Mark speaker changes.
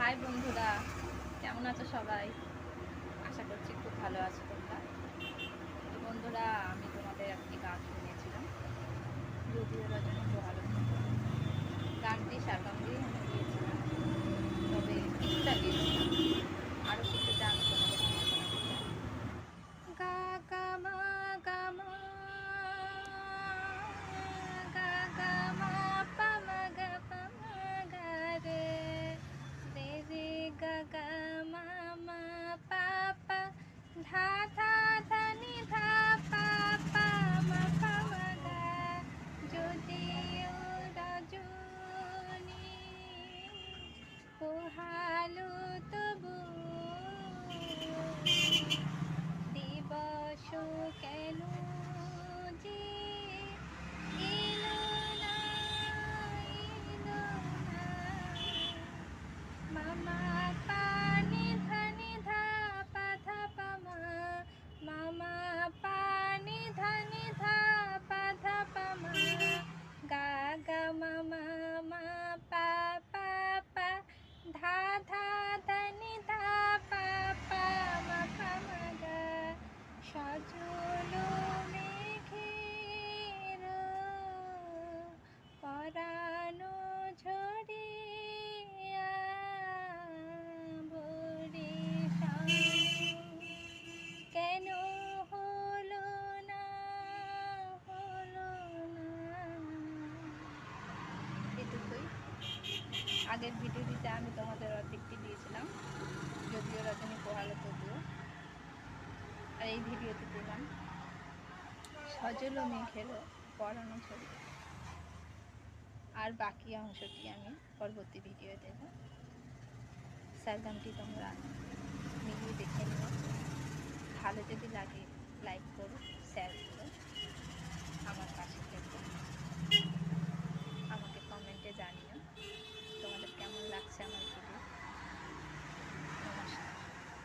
Speaker 1: High বন্ধুরা, কেমন আছো সবাই? আশা করছি খুব ভালো আছো তোমরা। তো বন্ধুরা, আমি তোমাদের একটি গান শুনিয়েছিলাম, যদিও রজনী পোহালো। গানটি সারগম দিয়ে আমি গিয়েছিলাম, তবে কিছুটা গিয়েছিলাম, আরও কিছুটা আমি তোমাদের সঙ্গে শোনাতে চাই। গা গা মা গা মা, গা গা মা পা মা গা পা মা গা রে, রে রে গা গা মা মা পা পা, ধা ধা ধা নি ধা পা পা মা পা মা গা, যদিও রজনী পোহালো তবু দিবস কেন যে এলো না, এলো না। মামা পানি ধানি ধা পা ধা পা মা, মামা পানি ধানি ধা পা ধা পা মা, গা গা মামা মা পা পা পা, ধা ধা ধানি ধা পা পা মা পা মা গা, সজল মেঘের পরানো ঝরিয়া ভোরে কেন হলো না, হলো না। এটুকুই। আগের ভিডিওটিতে আমি তোমাদের অর্ধেকটি দিয়েছিলাম, যদিও রজনী পোহালো তবুও। আর এই ভিডিওতে দিলাম সজল মেঘের পরানো ছড়ি। আর বাকি অংশটি আমি পরবর্তী ভিডিও দেব। সারগামটি তোমরা মিলিয়ে দেখে নিও, ভালো যদি লাগে লাইক করো।